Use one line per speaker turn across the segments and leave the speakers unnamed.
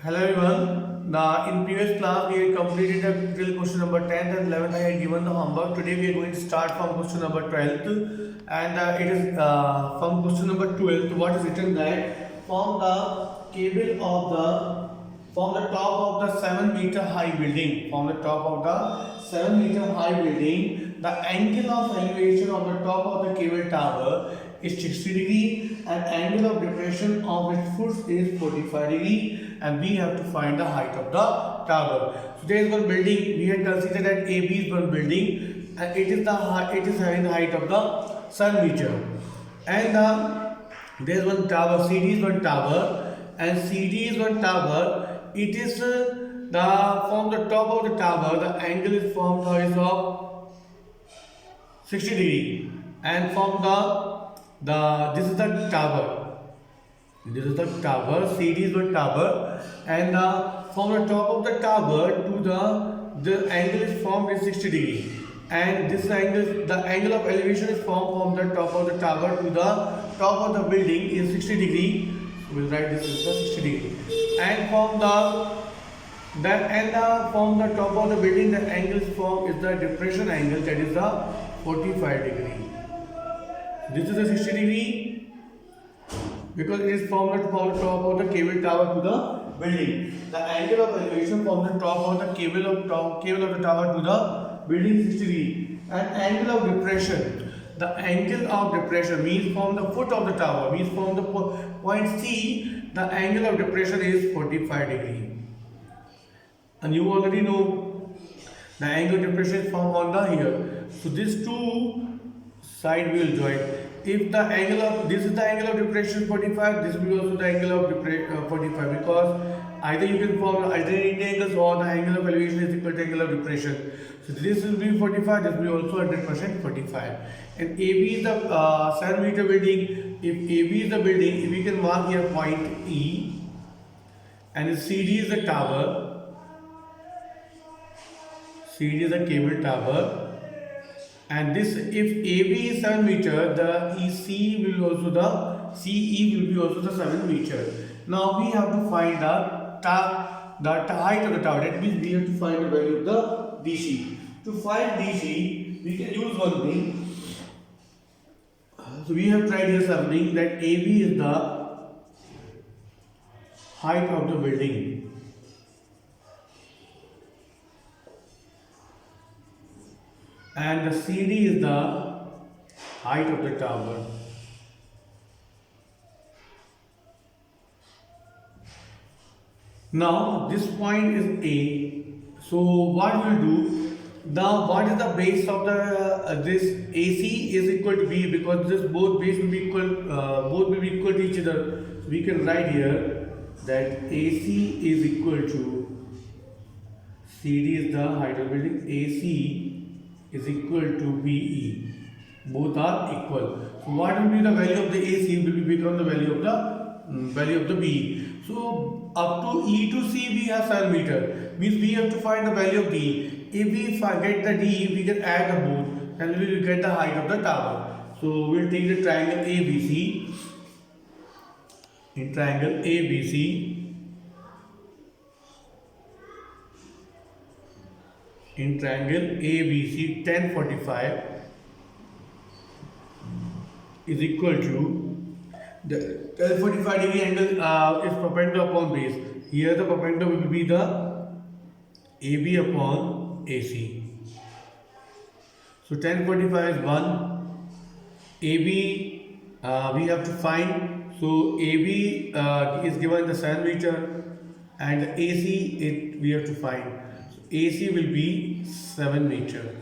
Hello everyone. In previous class we had completed the drill question number 10th and 11th. I had given the homework. Today we are going to start from question number 12th, and it is from question number 12th. What is written that from the cable of the from the top of the 7-meter high building, from the top of the 7-meter high building, the angle of elevation of the top of the cable tower is 60 degree and angle of depression of its foot is 45 degree, and we have to find the height of the tower. So there is one building. We had considered that AB is one building and it is having the height of the 7 meter, and there is one tower. CD is one tower and CD is one tower. It is the from the top of the tower the angle is formed is of 60 degree, and from the this is the tower. This is the tower. CD is one tower, and from the top of the tower to the angle is formed is 60 degree, and this angle, the angle of elevation is formed from the top of the tower to the top of the building is 60 degree. We'll write this is the 60 degree, and from from the top of the building the angle is formed is the depression angle, that is the 45 degree. This is the 60 degree because it is from the top of the cable tower to the building. The angle of elevation from the top of the cable of the tower to the building is 60 degree. And angle of depression. The angle of depression means from the foot of the tower, means from the point C, the angle of depression is 45 degree. And you already know the angle of depression is formed on the here. So these two side will join. If the angle of this is the angle of depression 45, this will be also the angle of 45, because either you can form either angles or the angle of elevation is equal to angle of depression. So this will be 45, this will be also 100% 45. And AB is the 7-meter building. If AB is the building, we can mark here point E, and CD is the tower. CD is the cable tower. And this, if AB is 7 meter, the EC will also the CE will be also the 7 meter. Now we have to find the height of the tower. That means we have to find the value of the DC. To find DC, we can use one thing. So we have tried here something that AB is the height of the building. And the CD is the height of the tower. Now this point is A. So what we'll do now? What is the base of the this AC is equal to B, because this both base will be equal. Both will be equal to each other. So we can write here that AC is equal to CD is the height of the building. AC is equal to BE. Both are equal. So what will be the value of the AC will become the value of the BE. So up to E to C we have 7 meter. Means we have to find the value of D. If we get the D, we can add the both, and we will get the height of the tower. So we'll take the triangle ABC. In triangle ABC, in triangle ABC, 1045 is equal to the 1045 degree angle is perpendicular upon base. Here the perpendicular will be the AB upon AC. So 1045 is 1. AB we have to find. So AB is given the 7 meter, and AC we have to find. AC will be 7 meter.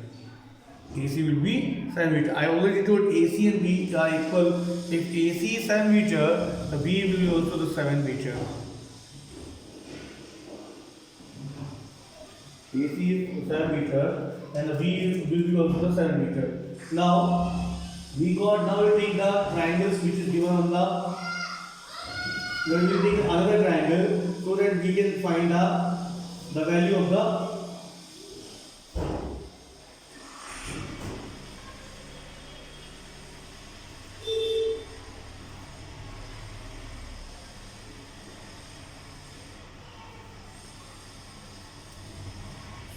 AC will be 7 meter. I already told AC and B are equal. If AC is 7 meter, the B will be also the 7 meter. AC is 7 meter and the B will be also the 7 meter. Now we take the triangles which is given on the. We will take another triangle so that we can find the value of the.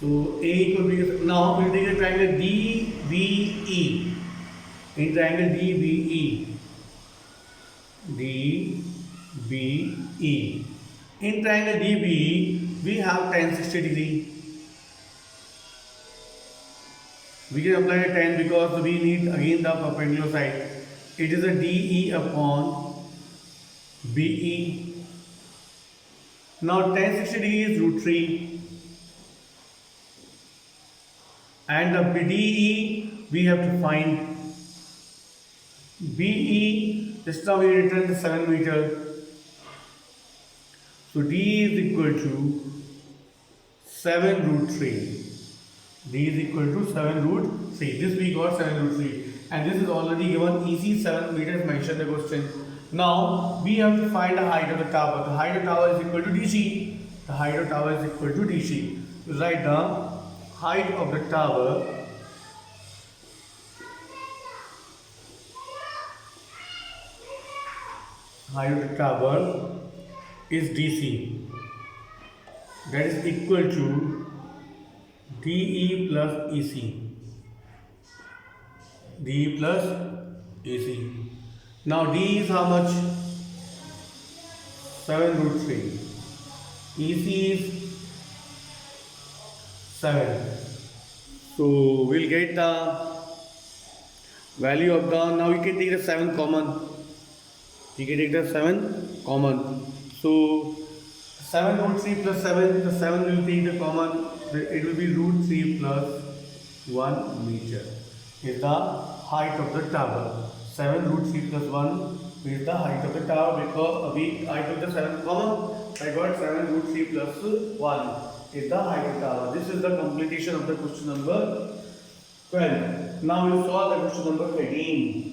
So A equal B. Now we will take a triangle DVE. In triangle DVE. DBE. In triangle DBE, we have tan 60 degree. We can apply a tan because we need again the perpendicular side. It is a DE upon BE. Now tan 60 degree is root 3. And the BDE we have to find. BE, just now we written the 7 meter. So D is equal to 7 root 3. D is equal to 7 root 3. This we got 7 root 3. And this is already given easy 7 meters mentioned in the question. Now we have to find the height of the tower. The height of the tower is equal to DC. The height of the tower is equal to DC. So write down height of the tower is DC. That is equal to DE plus EC. DE plus EC. Now D is how much? 7 root 3. EC is 7. So we'll get the value of the, now we can take the 7 common. We can take the 7 common. So 7 root 3 plus 7, the 7 will take the common, it will be root 3 plus 1 meter is the height of the tower. 7 root 3 plus 1 is the height of the tower because I took the 7 common. I got 7 root 3 plus 1 is the height of the tower. This is the completion of the question number 12. Now we will solve the question number 13.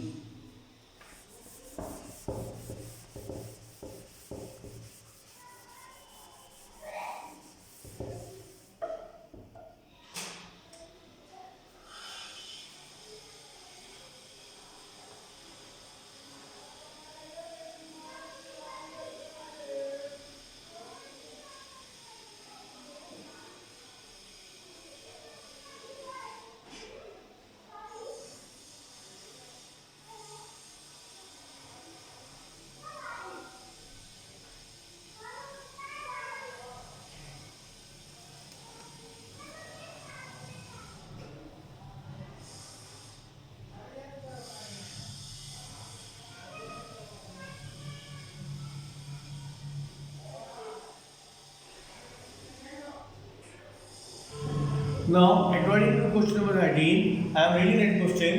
Now, according to question number 13, I am reading that question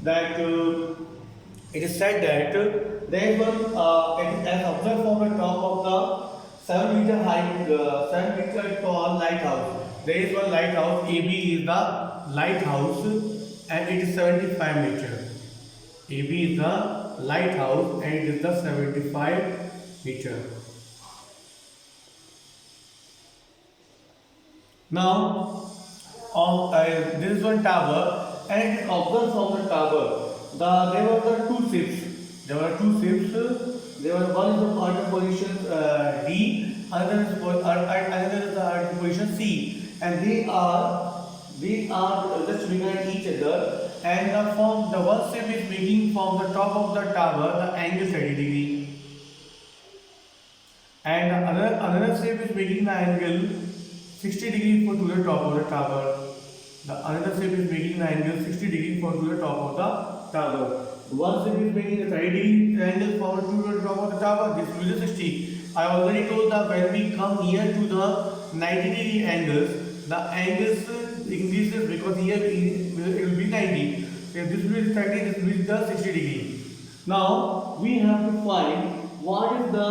that it is said that there is one, as observed from the top of the 7 meter high, 7 meter tall lighthouse. There is one lighthouse, AB is the lighthouse and it is 75 meter. AB is the lighthouse and it is the 75 meter. Now, this is one tower and it is observed from the tower. There were the two ships. There were two ships. There were one is the Arctic position D, another is the position C, and they are just behind each other. And the one ship is making from the top of the tower the angle 30 degree, and another ship is making the angle 60 degree to the top of the tower. The another shape is making the angle 60 degree to the top of the tower. One shape is making the 30 degree angle forward to the top of the tower. This will be the 60. I already told that when we come near to the 90 degree angles, the angles increases because here it will be 90. If this will be 30, this will be the 60 degree. Now we have to find what is the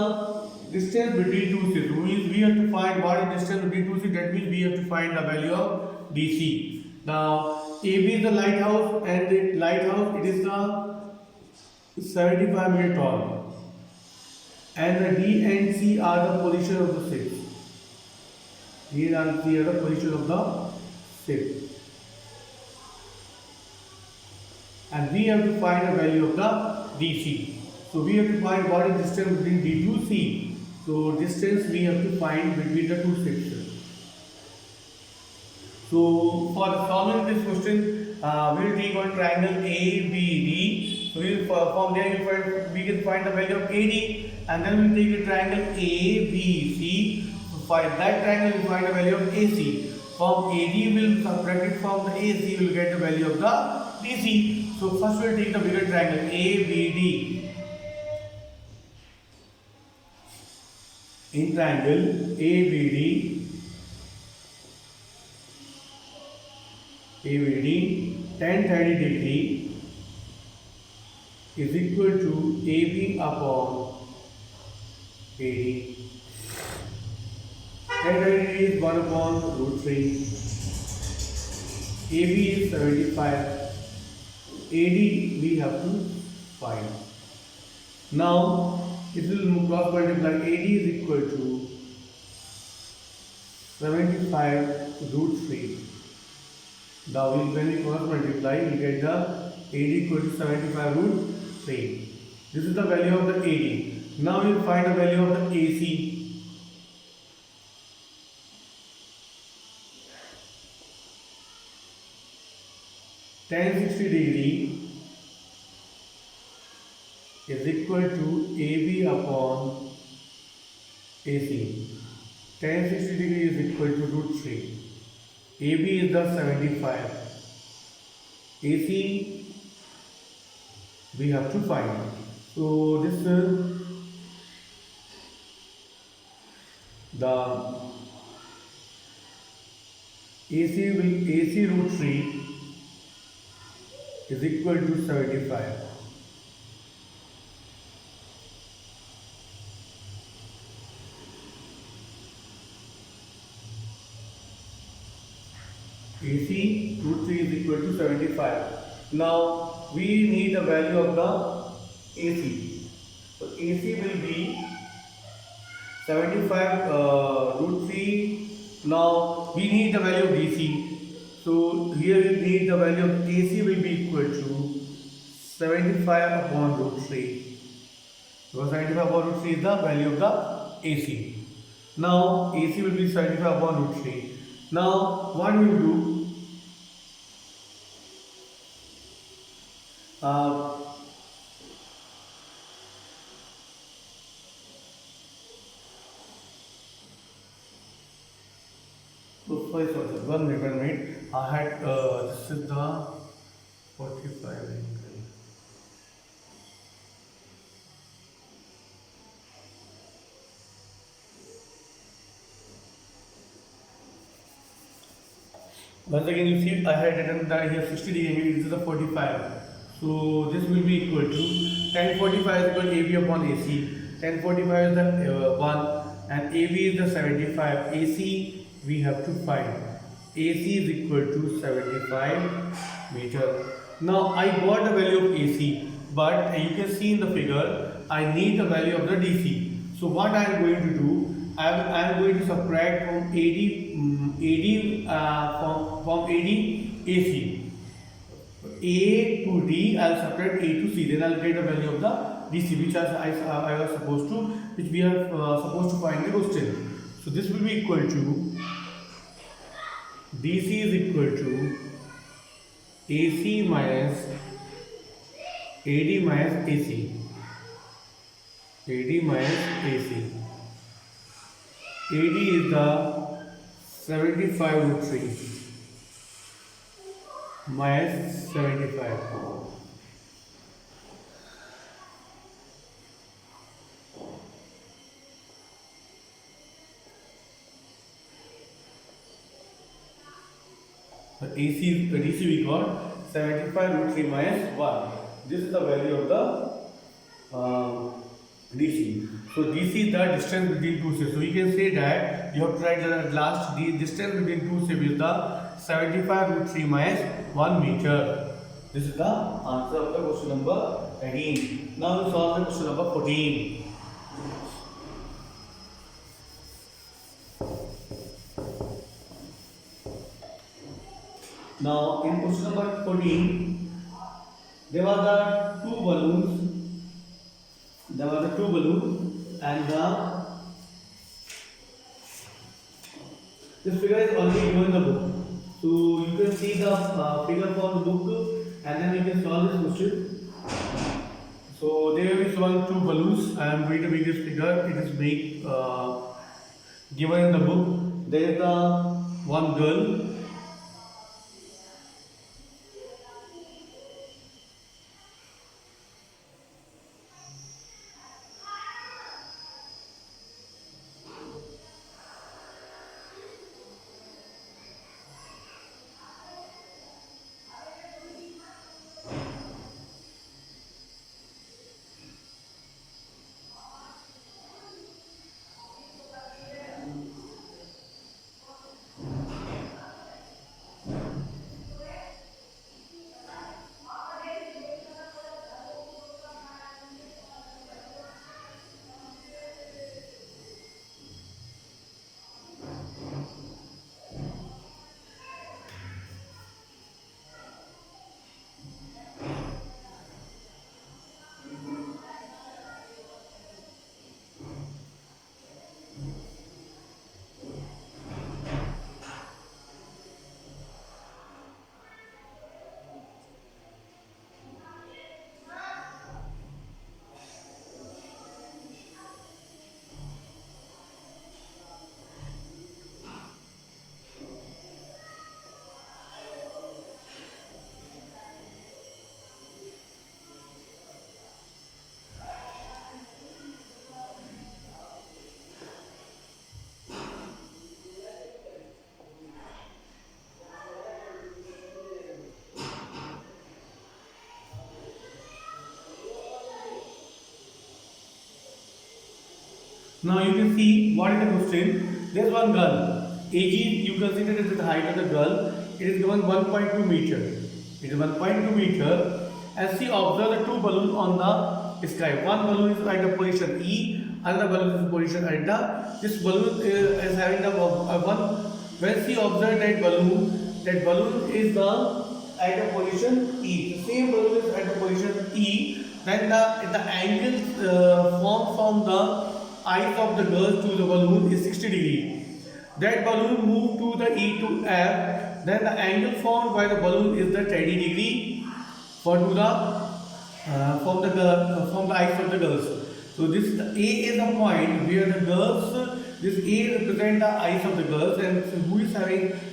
distance between two ships. We have to find what is the distance between two ships. That means we have to find the value of DC. Now AB is the lighthouse and the lighthouse it is the 75 meter tall, and the D and C are the position of the ships. D and C are the position of the ship, and we have to find the value of the DC. So we have to find what is distance between D to C. So distance we have to find between the two ships. So for solving this question, we will take one triangle ABD. So from there we can find the value of AD, and then we will take a triangle ABC. So for that triangle we find the value of AC. From AD we will subtract it from the AC, we will get the value of the DC. So first we will take the bigger triangle ABD. In triangle ABD, tan 30 degree is equal to AB upon AD. Tan 30 degree is 1 upon root 3. AB is 75. AD we have to find. Now it will cross multiply. AD is equal to 75 root 3. Now when we cross multiply, we get the AD equal to 75 root 3. This is the value of the AD. Now we will find the value of the AC. Tan 60 degree is equal to AB upon AC. Tan 60 degree is equal to root 3. AB is the 75. AC we have to find. So this is the AC root 3 is equal to 75. AC root 3 is equal to 75. Now we need the value of the AC. So AC will be 75 root 3. Now we need the value of DC. So here we need the value of AC will be equal to 75 upon root 3. Because 75 upon root 3 is the value of the AC. Now AC will be 75 upon root 3. Now what we will do? Sorry, 1 minute. I had this is the 45 angle. Once again, you see, I had written that here 60 degree. This is the 45. So this will be equal to tan 45 is equal to AB upon AC. Tan 45 is the 1 and AB is the 75. AC we have to find. AC is equal to 75 meter. Now I got the value of AC, but you can see in the figure I need the value of the DC. So what I am going to do, I am going to subtract from from AD AC. A to D, I will subtract A to C. Then I will get the value of the DC, which I was supposed to, which we are supposed to find the question. So this will be equal to DC is equal to AC minus AD minus AC. AD minus AC. AD is the 75 root 3 minus 75. DC we got 75 root 3 minus 1. This is the value of the DC. So DC is the distance between two shapes. So we can say that you have to write the last distance between two shapes is the 75 root 3 minus 1 meter. This is the answer of the question number 18. Now we solve the question number 14. Now in question number 14, there were the two balloons. There were the two balloons and this figure is already given in the book. So you can see the figure from the book and then you can solve this question. So there we solve two balloons. I am going to make this figure. It is given in the book. There is the one girl. Now you can see what is the question. There is one girl. AG you consider it as the height of the girl. It is given 1.2 meter. It is 1.2 meter. As she observe the two balloons on the sky. One balloon is at the position E. Another balloon is position at the. This balloon is having the one. When she observe that balloon is the at the position E. The same balloon is at the position E. Then the angle formed from the eyes of the girl to the balloon is 60 degree. That balloon moved to the E to F. Then the angle formed by the balloon is the 30 degree for to the from the eyes of the girls. So this is the A is a point where the girls, this A represent the eyes of the girls, and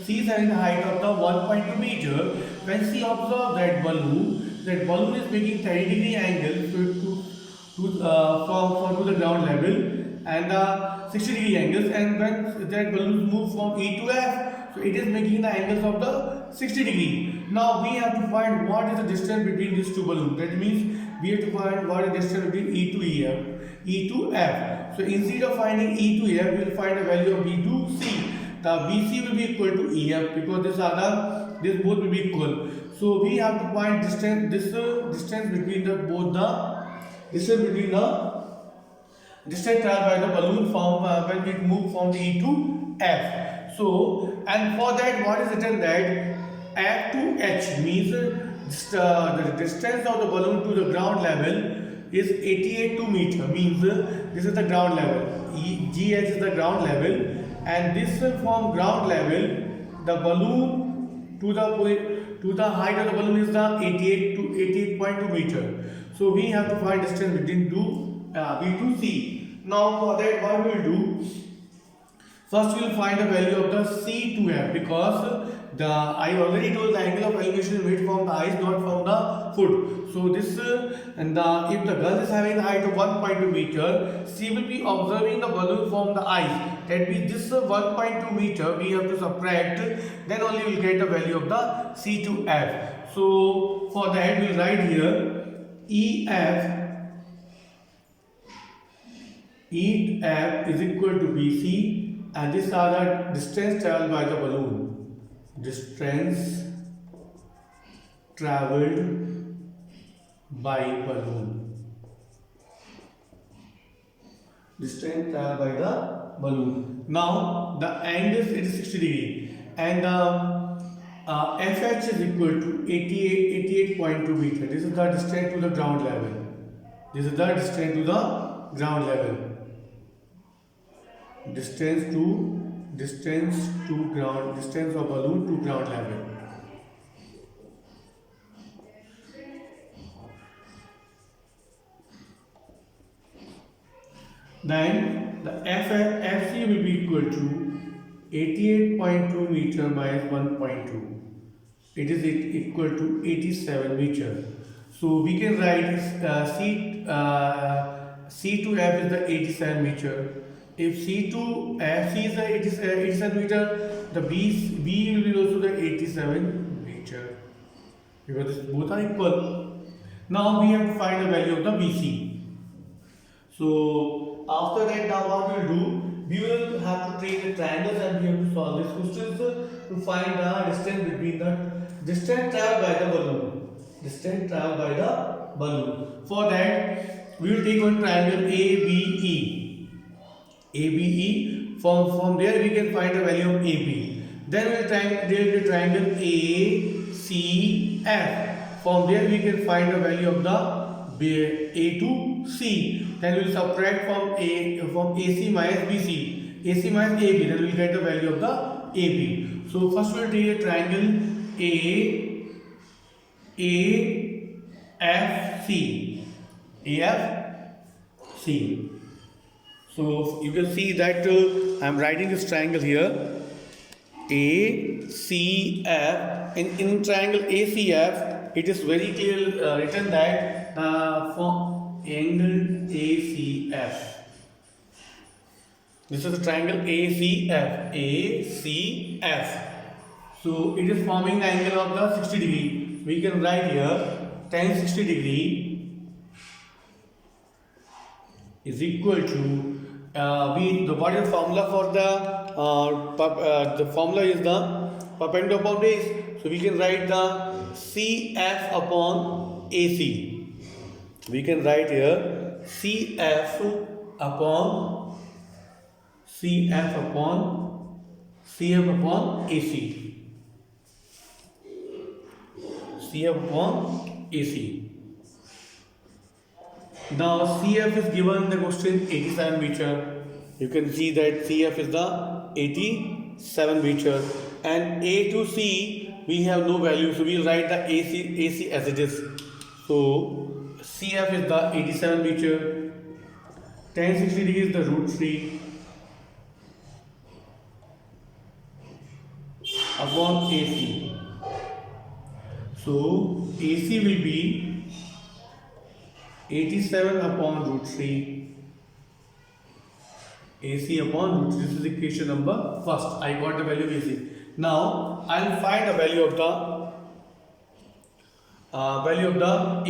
she is having the height of the 1.2 meter. When she observe that balloon is making 30 degree angle to the ground level and 60 degree angles, and when that balloon moves from E to F, so it is making the angles of the 60 degree. Now we have to find what is the distance between these two balloons. That means we have to find what is the distance between E to EF, E to F. So instead of finding E to F, we will find the value of B to C. The BC will be equal to EF because this both will be equal. So we have to find distance between distance traveled by the balloon from when we move from the E to F. So, and for that, what is written that F to H means the distance of the balloon to the ground level is 88 meter. Means this is the ground level. GH is the ground level, and this from ground level, the balloon to the height of the balloon is the 88.2 meter. So we have to find distance between B to C. Now for that, what we will do? First, we will find the value of the C to F because I already told the angle of elevation is made from the eyes, not from the foot. So this if the girl is having the height of 1.2 meter, she will be observing the balloon from the eyes. That means this 1.2 meter we have to subtract. Then only we will get the value of the C to F. So for that, we will write here EF is equal to BC, and these are the distance traveled by the balloon. Distance traveled by balloon. Distance traveled by the balloon. Now the angle is 60 degree, and FH is equal to 88.2 meter. This is the distance to the ground level. This is the distance to the ground level. Distance to distance of balloon to ground level. Then the FC will be equal to 88.2 meter minus 1.2. It is equal to 87 meter. So we can write C to F is the 87 meter. If C to F is the 87 meter, the B will be also the 87 meter, because both are equal. Now we have to find the value of the BC. So after that, now what we will do, we will have to take the triangles and we have to solve these questions to find the distance between the distance traveled by the balloon. Distance traveled by the balloon. For that, we will take one triangle ABE. ABE. From there we can find the value of AB. Then we will take the triangle ACF. From there we can find the value of the A to C. Then we will subtract from AC minus BC. AC minus AB. Then we will get the value of the AB. So first we will take a triangle AFC. AFC. So you can see that I am writing this triangle here. ACF. In triangle ACF, it is very clearly written that from angle ACF. This is the triangle ACF. ACF. So it is forming the angle of the 60 degree. We can write here tan 60 degree is equal to what is the formula for the formula is the perpendicular upon base. So we can write the CF upon AC. We can write here CF upon AC. CF upon AC. Now CF is given in the question 87 meter. You can see that CF is the 87 meter, and A to C we have no value, so we will write the AC as it is. So CF is the 87 meter. Tan 60 degree is the √3 upon AC. So AC will be 87 upon √3. AC upon √3. This is equation number first. I got the value of AC. Now I will find the value of the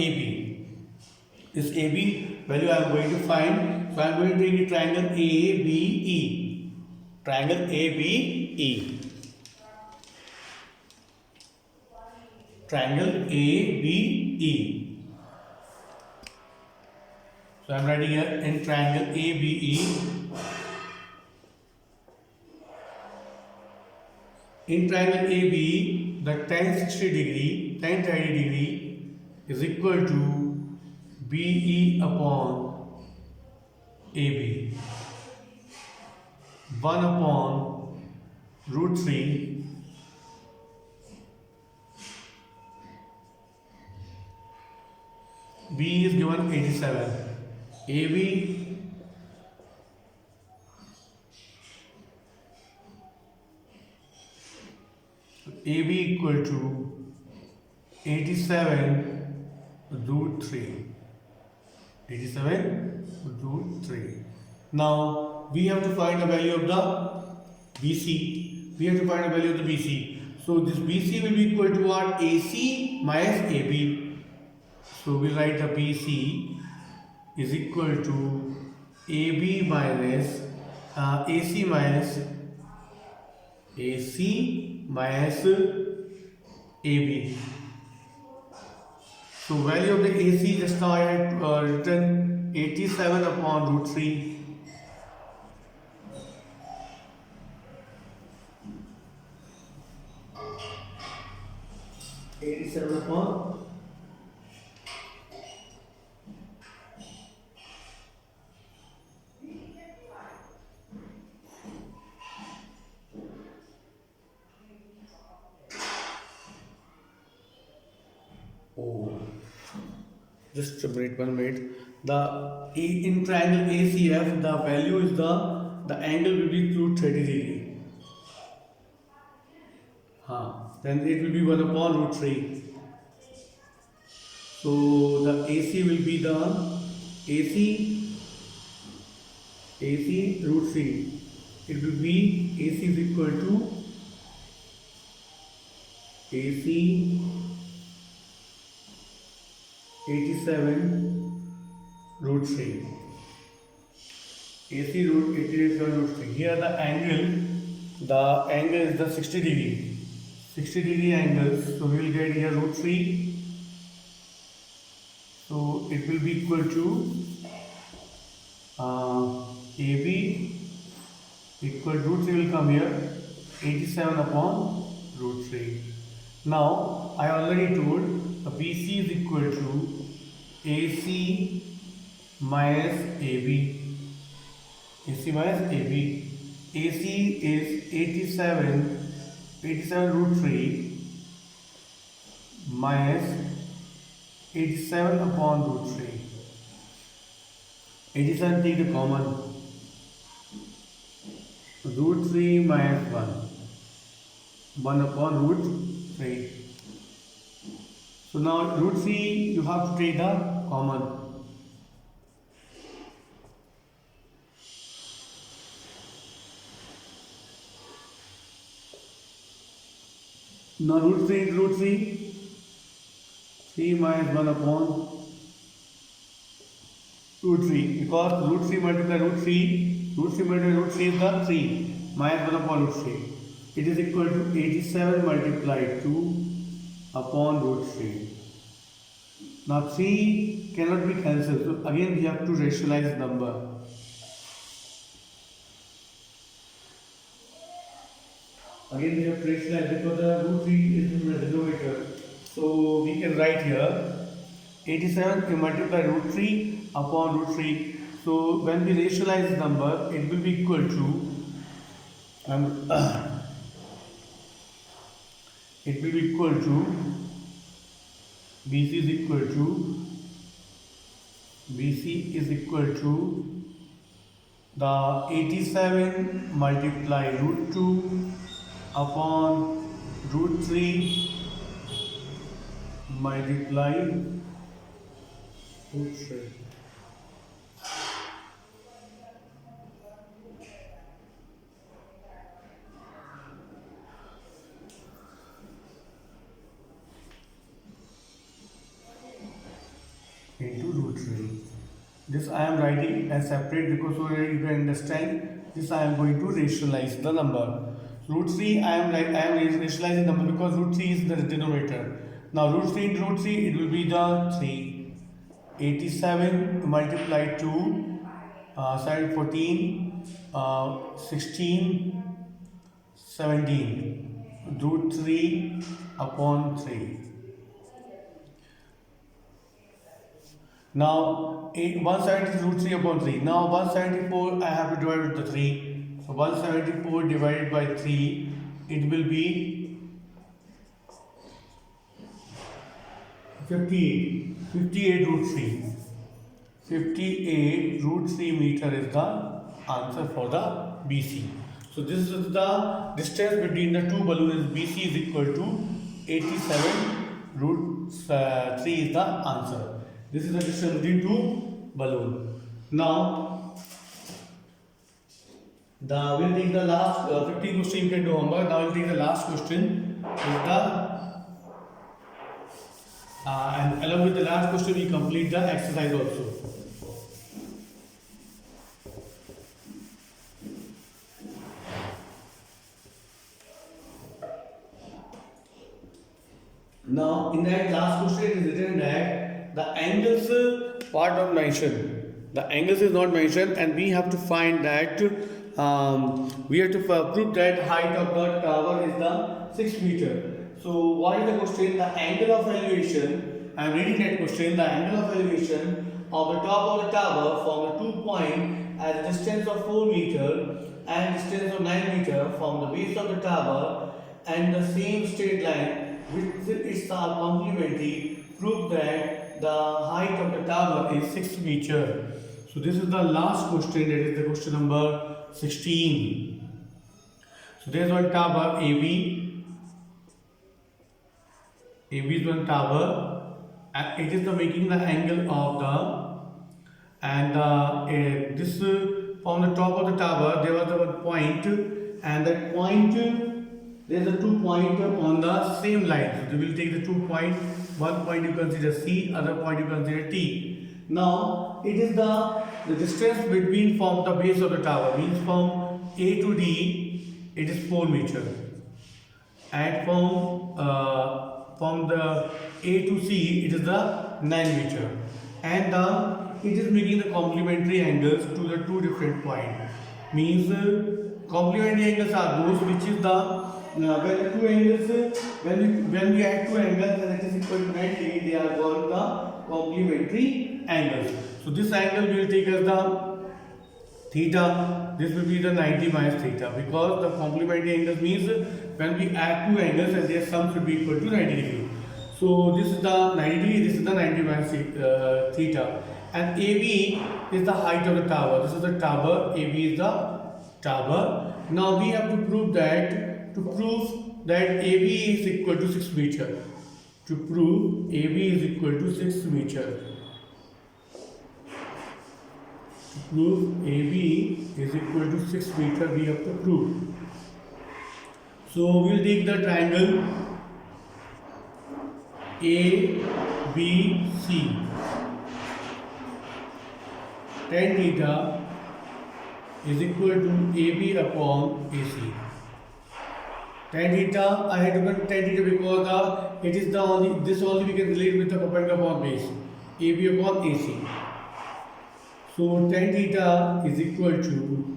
AB. This AB value I am going to find. So I am going to take the triangle ABE. Triangle ABE. Triangle ABE. So I am writing here in triangle ABE. In triangle ABE, the tan 30 degree is equal to BE upon AB. 1 upon √3 B is given 87. AB equal to 87 √3. 87 √3. Now we have to find the value of the BC. We have to find the value of the BC. So this BC will be equal to what? AC minus AB. So we write the BC is equal to AB minus AC minus AB. So value of the AC just now I had written 87 upon √3. 87 upon Oh, just a minute, 1 minute. In triangle ACF, the value is the angle will be through 30 degree. Then it will be 1 upon root 3. So the AC will be the AC AC root 3. It will be AC is equal to AC 87 root 3. AC root 87 root 3. Here the angle is the 60 degree. 60 degree angles. So we will get here root 3. So it will be equal to AB equal root 3 will come here, 87 upon root 3. Now I already told the BC is equal to AC minus AB. AC minus AB. AC is 87 root 3 minus 87 upon root 3. 87 take the common. Root 3 minus 1. 1 upon root 3. So now root 3 you have to take the common. Now root 3 into root 3. 3 minus 1 upon root 3, because root 3 multiply root 3 multiply root 3 is the 3 minus 1 upon root 3. It is equal to 87 multiplied 2 upon root 3. Now 3 cannot be cancelled, so again we have to rationalize number. Again we have to rationalize because the root 3 is in the denominator. So we can write here 87 we multiply root 3 upon root 3. So when we rationalize the number, it will be equal to it will be equal to BC is equal to the 87 multiply root 2 upon root 3 multiply root 3. Into root 3. This I am writing as separate because so that you can understand. This I am going to rationalize the number. Root 3 I am rationalizing the number because root 3 is the denominator. Now root 3 into root 3 it will be the 3. 87 multiply 2, 7, 14, 16, 17. Root 3 upon 3. Now 170 is root 3 upon 3. Now 174 I have to divide with the 3. So 174 divided by 3, it will be 58. 58 root 3. 58 root 3 meter is the answer for the BC. So this is the distance between the two balloons. BC is equal to 87 root 3 is the answer. This is the distance between two balloons. Now, we'll take the last 15 question you can do homework. Now we'll take the last question. And along with the last question, we complete the exercise also. Now, in that last question, it is written that the angles part not mentioned. The angles is not mentioned, and we have to find that we have to prove that height of the tower is the 6 meter. So what is the question? The angle of elevation. I am reading that question. The angle of elevation of the top of the tower from the 2 point at a distance of 4 meter and distance of 9 meter from the base of the tower and the same straight line which is complementary prove that the height of the tower is 6 meter. So this is the last question, that is the question number 16. So there is one tower AB. AB is one tower, and it is the making the angle of the, and this from the top of the tower there was the one point, and that point, there is a 2 point on the same line. So we will take the 2 point. One point you consider C, other point you consider T. Now it is the distance between from the base of the tower, means from A to D it is 4 meter, and from the A to C it is the 9 meter, and it is making the complementary angles to the two different points. Means complementary angles are those which is the when the two angles, when we add two angles and it is equal to 90, they are called the complementary angles. So this angle we will take as the theta. This will be the 90 minus theta, because the complementary angles means when we add two angles and their sum should be equal to 90 degree. So this is the 90 degree, this is the 90 minus theta, and AB is the height of the tower. This is the tower, AB is the tower. Now we have to prove that, AB is equal to 6 meter. To prove AB is equal to 6 meter. To prove AB is equal to 6 meter, we have to prove. So we will take the triangle ABC. Tan theta is equal to AB upon AC. Tan theta, I had to put tan theta because it is the only, this only we can relate with the perpendicular upon base, AB upon AC. So tan theta is equal to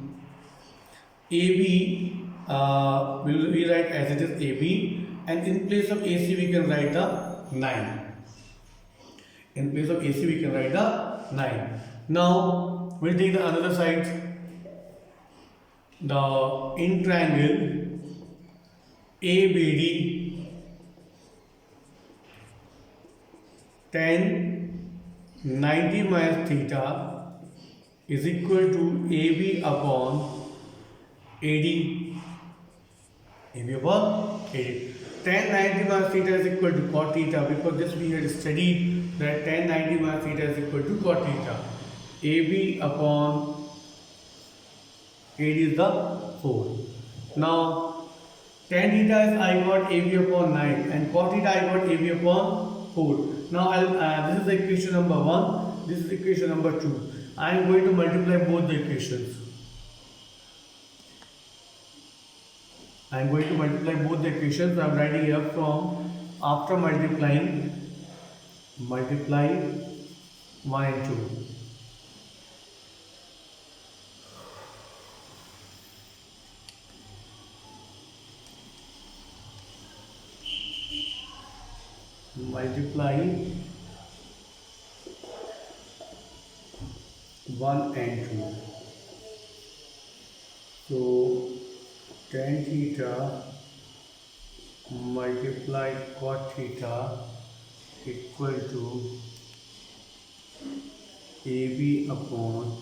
AB, will we write as it is AB, and in place of AC we can write the 9. In place of AC we can write the 9. Now we'll take the another side. The in triangle ABD, tan 90 minus theta is equal to AB upon AD. AB upon AD. Tan 90 minus theta is equal to cot theta, because this we had studied that tan 90 minus theta is equal to cot theta. AB upon AD is the 4. Now tan theta is I got AB upon 9, and cot theta I got AB upon 4. Now this is the equation number 1, this is equation number 2. I am going to multiply both the equations. I am going to multiply both the equations. I am writing here from after multiply 1 and 2. Multiply 1 and 2. So tan theta multiply cot theta equal to AB upon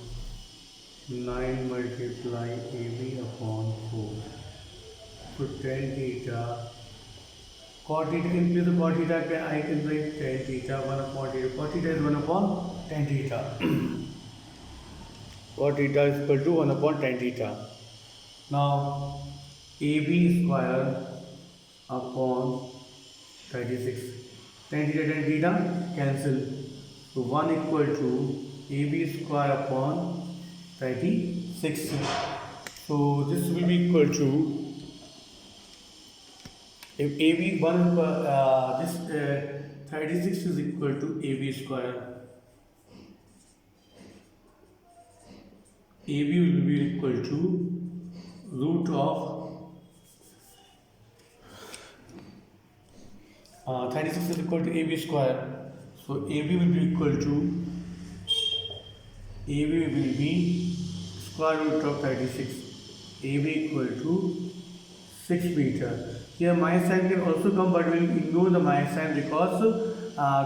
9 multiply AB upon 4. So tan theta, cot theta, in place of cot theta I can write tan theta 1 upon theta. Cot theta is 1 upon tan theta. Cot theta is equal to 1 upon tan theta. Now AB square upon 36. Tan theta cancel. So 1 equal to AB square upon 36. So this will be equal to, if AB 1 this 36 is equal to AB square. AB will be equal to root of 36 is equal to AB square. So AB will be equal to, AB will be square root of 36. AB equal to 6 meter. Here minus sign can also come, but we will ignore the minus sign because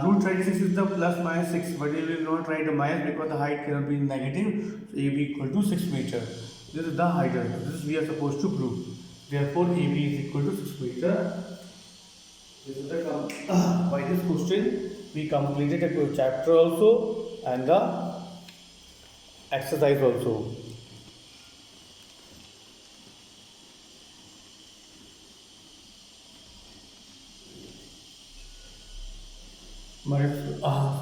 root 36 is the plus minus 6, but we will not write a minus because the height cannot be negative. So AB equal to 6 meter. This is the height. This is we are supposed to prove. Therefore, AB is equal to 6 meter. This is the by this question we completed a chapter also and the exercise also.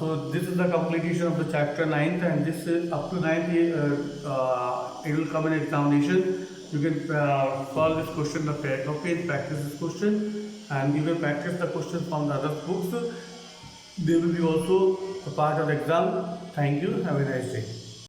So this is the completion of the chapter 9th, and this is up to 9th it will come in examination. You can solve this question the fair copy and practice this question, and you can practice the question from the other books. They will be also a part of the exam. Thank you. Have a nice day.